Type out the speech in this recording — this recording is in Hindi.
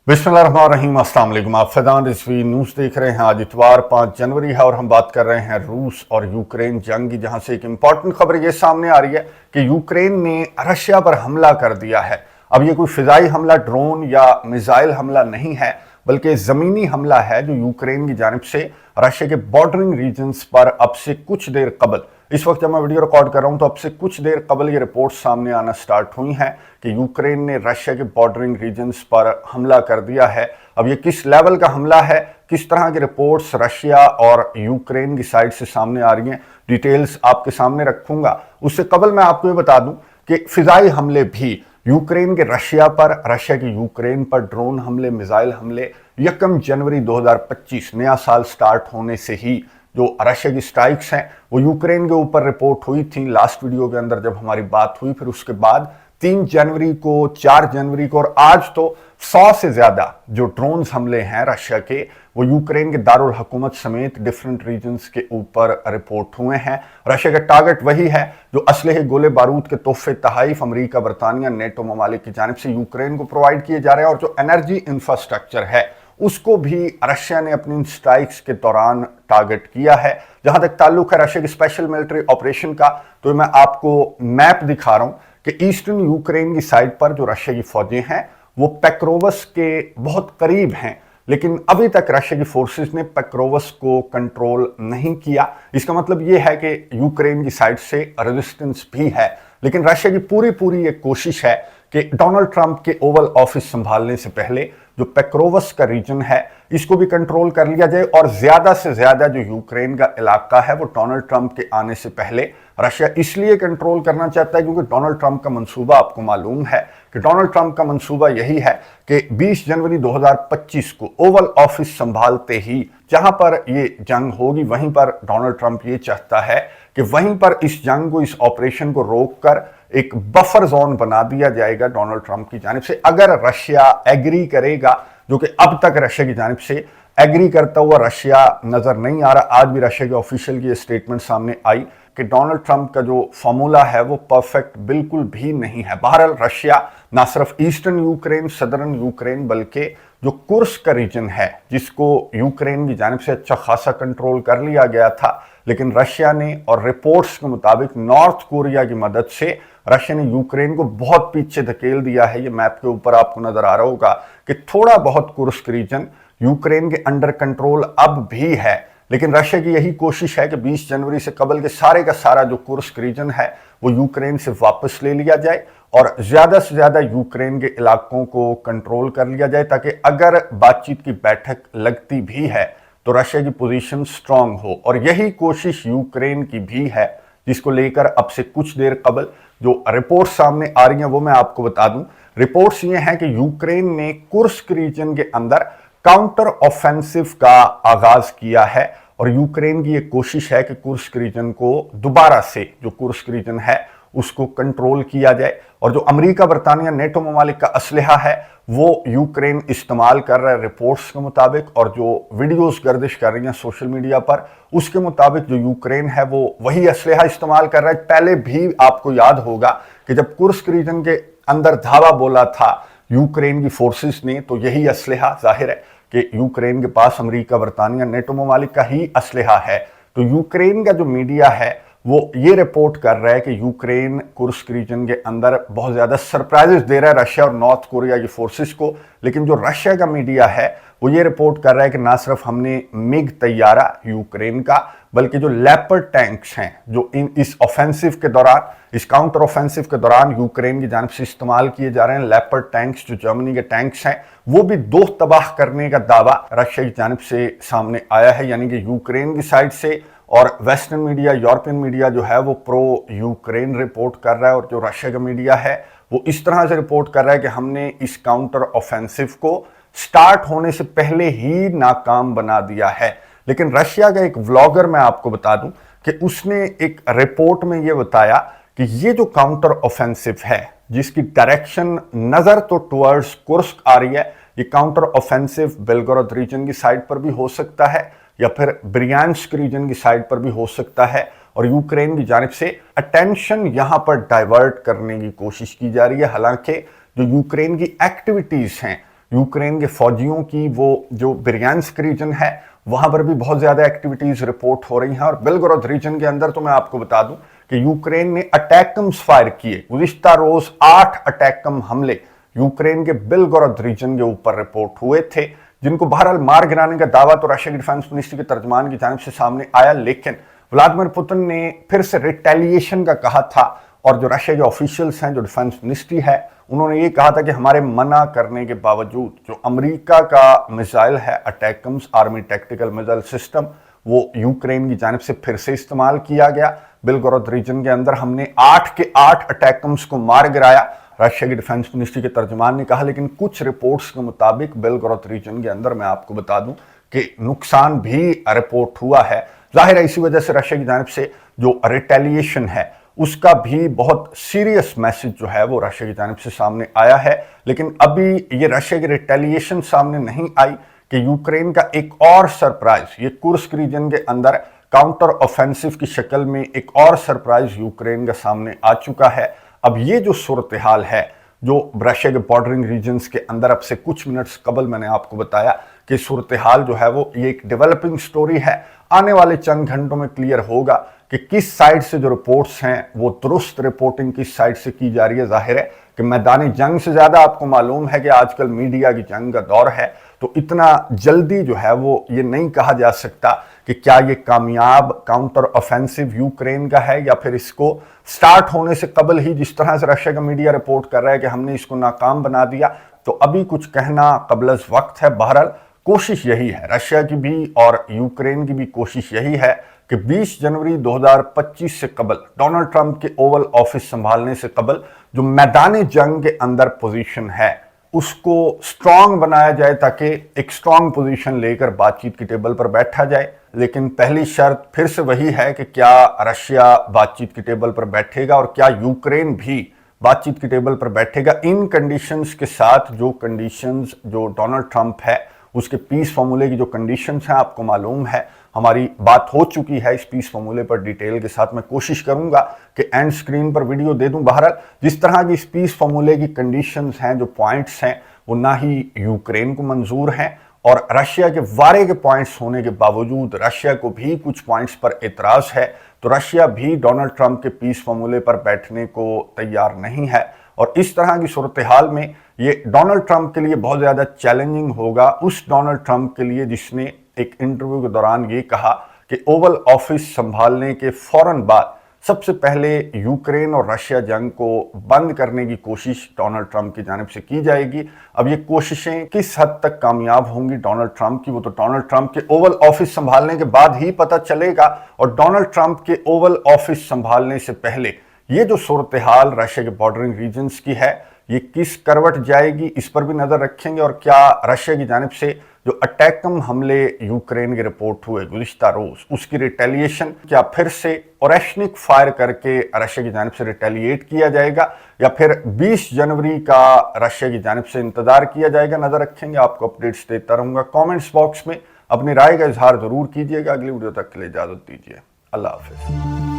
बिस्मिल्लाहिर्रहमानिर्रहीम, अस्सलाम वालेकुम। आप फैजान रिजवी न्यूज़ देख रहे हैं। आज इतवार 5 जनवरी है और हम बात कर रहे हैं रूस और यूक्रेन जंग की, जहां से एक इंपॉर्टेंट खबर ये सामने आ रही है कि यूक्रेन ने रशिया पर हमला कर दिया है। अब ये कोई फिजाई हमला, ड्रोन या मिसाइल हमला नहीं है, बल्कि ज़मीनी हमला है जो यूक्रेन की जानिब से रशिया के बॉर्डरिंग रीजन्स पर अब से कुछ देर कबल, इस वक्त जब मैं वीडियो रिकॉर्ड कर रहा हूं तो अब से कुछ देर कबल ये रिपोर्ट सामने आना स्टार्ट हुई हैं कि यूक्रेन ने रशिया के बॉर्डरिंग रीजन्स पर हमला कर दिया है। अब ये किस लेवल का हमला है, किस तरह की रिपोर्ट्स रशिया और यूक्रेन की साइड से सामने आ रही हैं, डिटेल्स आपके सामने रखूंगा। उससे कबल मैं आपको ये बता दूं कि फिजाई हमले भी यूक्रेन के रशिया पर, रशिया के यूक्रेन पर ड्रोन हमले, मिसाइल हमले 1 जनवरी 2025 नया साल स्टार्ट होने से ही जो रशिया की स्ट्राइक्स हैं वो यूक्रेन के ऊपर रिपोर्ट हुई थी लास्ट वीडियो के अंदर जब हमारी बात हुई। फिर उसके बाद 3 जनवरी को, 4 जनवरी को और आज तो 100 से ज्यादा जो ड्रोन्स हमले हैं रशिया के, वो यूक्रेन के दारुल हुकूमत समेत डिफरेंट रीजन्स के ऊपर रिपोर्ट हुए हैं। रशिया का टारगेट वही है जो असलहे, गोले बारूद के तोहफे, तहाइफ अमेरिका, बरतानिया, नेटो ममालिक की जानिब से यूक्रेन को प्रोवाइड किए जा रहे हैं, और जो एनर्जी इंफ्रास्ट्रक्चर है उसको भी रशिया ने अपनी स्ट्राइक्स के दौरान टारगेट किया है। जहां तक ताल्लुक है रशिया की स्पेशल मिलिट्री ऑपरेशन का, तो मैं आपको मैप दिखा रहा हूं कि ईस्टर्न यूक्रेन की साइड पर जो रशिया की फौजें हैं वो पेक्रोवस के बहुत करीब हैं, लेकिन अभी तक रशिया की फोर्सेस ने पेक्रोवस को कंट्रोल नहीं किया। इसका मतलब यह है कि यूक्रेन की साइड से रेजिस्टेंस भी है, लेकिन रशिया की पूरी एक कोशिश है कि डोनाल्ड ट्रंप के ओवल ऑफिस संभालने से पहले जो पेक्रोवस का रीजन है इसको भी कंट्रोल कर लिया जाए, और ज्यादा से ज्यादा जो यूक्रेन का इलाका है वो डोनाल्ड ट्रंप के आने से पहले रशिया इसलिए कंट्रोल करना चाहता है क्योंकि डोनाल्ड ट्रंप का मंसूबा, आपको मालूम है कि डोनाल्ड ट्रंप का मंसूबा यही है कि 20 जनवरी 2025 को ओवल ऑफिस संभालते ही जहां पर ये जंग होगी वहीं पर डोनाल्ड ट्रंप ये चाहता है कि वहीं पर इस जंग को, इस ऑपरेशन को रोककर एक बफर जोन बना दिया जाएगा डोनाल्ड ट्रंप की जानिब से, अगर रशिया एग्री करेगा, जो कि अब तक रशिया की जानिब से एग्री करता हुआ रशिया नजर नहीं आ रहा। आज भी रशिया के ऑफिशियल की स्टेटमेंट सामने आई कि डोनाल्ड ट्रंप का जो फॉर्मूला है वो परफेक्ट बिल्कुल भी नहीं है। बहरहाल रशिया ना सिर्फ ईस्टर्न यूक्रेन, सदर्न यूक्रेन, बल्कि जो कुर्स्क का रीजन है जिसको यूक्रेन की जानिब से अच्छा खासा कंट्रोल कर लिया गया था, लेकिन रशिया ने, और रिपोर्ट्स के मुताबिक नॉर्थ कोरिया की मदद से रशिया ने यूक्रेन को बहुत पीछे धकेल दिया है। ये मैप के ऊपर आपको नजर आ रहा होगा कि थोड़ा बहुत कुर्स्क रीजन यूक्रेन के अंडर कंट्रोल अब भी है, लेकिन रशिया की यही कोशिश है कि 20 जनवरी से कबल के सारे का सारा जो कुर्स्क रीजन है वो यूक्रेन से वापस ले लिया जाए और ज्यादा से ज्यादा यूक्रेन के इलाकों को कंट्रोल कर लिया जाए, ताकि अगर बातचीत की बैठक लगती भी है तो रशिया की पोजीशन स्ट्रांग हो। और यही कोशिश यूक्रेन की भी है, जिसको लेकर अब से कुछ देर कबल जो रिपोर्ट सामने आ रही हैं वो मैं आपको बता दूं। रिपोर्ट्स ये हैं कि यूक्रेन ने कुर्स्क रीजन के अंदर काउंटर ऑफेंसिव का आगाज किया है, और यूक्रेन की एक कोशिश है कि कुर्स्क रीजन को दोबारा से, जो कुर्स्क रीजन है उसको कंट्रोल किया जाए। और जो अमेरिका, बरतानिया, नेटो ममालिक का असलहा है वो यूक्रेन इस्तेमाल कर रहा है रिपोर्ट्स के मुताबिक, और जो वीडियोस गर्दिश कर रही हैं सोशल मीडिया पर उसके मुताबिक जो यूक्रेन है वो वही असलहा इस्तेमाल कर रहा है। पहले भी आपको याद होगा कि जब कुर्स्क रीजन के अंदर धावा बोला था यूक्रेन की फोर्सेस ने, तो यही असलहा, जाहिर है कि यूक्रेन के पास अमेरिका, बरतानिया, नेटो ममालिक का ही असलहा है। तो यूक्रेन का जो मीडिया है वो ये रिपोर्ट कर रहा है कि यूक्रेन कुर्स्क रीजन के अंदर बहुत ज्यादा सरप्राइजेस दे रहा है रशिया और नॉर्थ कोरिया की फोर्सेस को, लेकिन जो रशिया का मीडिया है वो ये रिपोर्ट कर रहा है कि ना सिर्फ हमने मिग तैयारा यूक्रेन का, बल्कि जो लेपर्ड टैंक्स हैं जो इस ऑफेंसिव के दौरान, इस काउंटर ऑफेंसिव के दौरान यूक्रेन की जानिब से इस्तेमाल किए जा रहे हैं, लेपर्ड टैंक्स जो जर्मनी के टैंक्स हैं, वो भी 2 तबाह करने का दावा रशिया की जानिब से सामने आया है। यानी कि यूक्रेन की साइड से, और वेस्टर्न मीडिया, यूरोपियन मीडिया जो है वो प्रो यूक्रेन रिपोर्ट कर रहा है, और जो रशिया का मीडिया है वो इस तरह से रिपोर्ट कर रहा है कि हमने इस काउंटर ऑफेंसिव को स्टार्ट होने से पहले ही नाकाम बना दिया है। लेकिन रशिया का एक व्लॉगर, मैं आपको बता दूं कि उसने एक रिपोर्ट में यह बताया कि ये जो काउंटर ऑफेंसिव है जिसकी डायरेक्शन नजर तो टुवर्ड्स कुर्स्क आ रही है, ये काउंटर ऑफेंसिव बेलगोरोद रीजन की साइड पर भी हो सकता है या फिर ब्रियांस्क रीजन की साइड पर भी हो सकता है, और यूक्रेन की जानिब से अटेंशन यहां पर डाइवर्ट करने की कोशिश की जा रही है। हालांकि जो यूक्रेन की एक्टिविटीज हैं यूक्रेन के फौजियों की वो जो ब्रियांस्क रीजन है वहां पर भी बहुत ज्यादा एक्टिविटीज रिपोर्ट हो रही हैं। और बेलगोरोद रीजन के अंदर तो मैं आपको बता दूं कि यूक्रेन ने अटैकम्स फायर किए। गुज़िश्ता रोज 8 अटैकम हमले यूक्रेन के बेलगोरोद रीजन के ऊपर रिपोर्ट हुए थे, जिनको बहरहाल मार गिराने का दावा तो रशिया की डिफेंस मिनिस्ट्री के तर्जमान की जानिब से सामने आया, लेकिन व्लादिमीर पुतिन ने फिर से रिटेलिएशन का कहा था। और जो रशिया के ऑफिशियल्स हैं, जो डिफेंस मिनिस्ट्री है, उन्होंने ये कहा था कि हमारे मना करने के बावजूद जो अमेरिका का मिसाइल है अटैकम्स आर्मी टैक्टिकल मिसाइल सिस्टम, वो यूक्रेन की जानिब से फिर से इस्तेमाल किया गया। बेलगोरोद रीजन के अंदर हमने 8 के 8 अटैकम्स को मार गिराया, रशिया की डिफेंस मिनिस्ट्री के तर्जमान ने कहा। लेकिन कुछ रिपोर्ट्स के मुताबिक बेलगोरोद रीजन के अंदर मैं आपको बता दूं कि नुकसान भी रिपोर्ट हुआ है। जाहिर है इसी वजह से रशिया की जानिब से जो रिटेलिएशन है उसका भी बहुत सीरियस मैसेज जो है वो रशिया की जानिब से सामने आया है। लेकिन अभी ये रशिया की रिटेलिएशन सामने नहीं आई कि यूक्रेन का एक और सरप्राइज, ये कुर्स्क रीजन के अंदर काउंटर ऑफेंसिव की शक्ल में एक और सरप्राइज यूक्रेन का सामने आ चुका है। अब ये जो सूरत हाल है जो रशिया के बॉर्डरिंग रीजन्स के अंदर, अब से कुछ मिनट्स कबल मैंने आपको बताया कि सूरत हाल जो है वो ये एक डेवलपिंग स्टोरी है। आने वाले चंद घंटों में क्लियर होगा कि किस साइड से जो रिपोर्ट्स हैं वो दुरुस्त रिपोर्टिंग किस साइड से की जा रही है। जाहिर है कि मैदानी जंग से ज्यादा आपको मालूम है कि आजकल मीडिया की जंग का दौर है, तो इतना जल्दी जो है वो ये नहीं कहा जा सकता कि क्या ये कामयाब काउंटर ऑफेंसिव यूक्रेन का है या फिर इसको स्टार्ट होने से कबल ही, जिस तरह से रशिया का मीडिया रिपोर्ट कर रहा है कि हमने इसको नाकाम बना दिया, तो अभी कुछ कहना कबल वक्त है। बहरहाल कोशिश यही है, रशिया की भी और यूक्रेन की भी कोशिश यही है कि 20 जनवरी 2025 से कबल, डोनाल्ड ट्रंप के ओवल ऑफिस संभालने से कबल, जो मैदानी जंग के अंदर पोजीशन है उसको स्ट्रांग बनाया जाए ताकि एक स्ट्रांग पोजीशन लेकर बातचीत की टेबल पर बैठा जाए। लेकिन पहली शर्त फिर से वही है कि क्या रशिया बातचीत की टेबल पर बैठेगा और क्या यूक्रेन भी बातचीत की टेबल पर बैठेगा। इन कंडीशंस के साथ, जो कंडीशंस जो डोनाल्ड ट्रंप है उसके पीस फॉर्मूले की जो कंडीशंस हैं आपको मालूम है, हमारी बात हो चुकी है इस पीस फॉर्मूले पर डिटेल के साथ। मैं कोशिश करूंगा कि एंड स्क्रीन पर वीडियो दे दूं। बहरहाल जिस तरह की इस पीस फॉर्मूले की कंडीशंस हैं, जो पॉइंट्स हैं, वो ना ही यूक्रेन को मंजूर हैं और रशिया के वारे के पॉइंट्स होने के बावजूद रशिया को भी कुछ पॉइंट्स पर एतराज है। तो रशिया भी डोनाल्ड ट्रंप के पीस फॉर्मूले पर बैठने को तैयार नहीं है। और इस तरह की सूरत हाल में ये डोनाल्ड ट्रंप के लिए बहुत ज्यादा चैलेंजिंग होगा, उस डोनाल्ड ट्रंप के लिए जिसने एक इंटरव्यू के दौरान ये कहा कि ओवल ऑफिस संभालने के फौरन बाद सबसे पहले यूक्रेन और रशिया जंग को बंद करने की कोशिश डोनाल्ड ट्रंप की जानिब से की जाएगी। अब ये कोशिशें किस हद तक कामयाब होंगी डोनाल्ड ट्रंप की, वो तो डोनाल्ड ट्रंप के ओवल ऑफिस संभालने के बाद ही पता चलेगा। और डोनाल्ड ट्रंप के ओवल ऑफिस संभालने से पहले ये जो सूरत हाल रशिया के बॉर्डरिंग रीजन्स की है, ये किस करवट जाएगी, इस पर भी नजर रखेंगे। और क्या रशिया की जानिब से जो अटैकम हमले यूक्रेन के रिपोर्ट हुए गुज़िश्ता रोज, उसकी रिटेलिएशन क्या फिर से ओरेशनिक फायर करके रशिया की जानिब से रिटेलिएट किया जाएगा या फिर 20 जनवरी का रशिया की जानिब से इंतजार किया जाएगा, नजर रखेंगे। आपको अपडेट्स देता रहूंगा। कमेंट्स बॉक्स में अपनी राय का इजहार जरूर कीजिएगा। अगली वीडियो तक के लिए इजाजत दीजिए। अल्लाह हाफिज।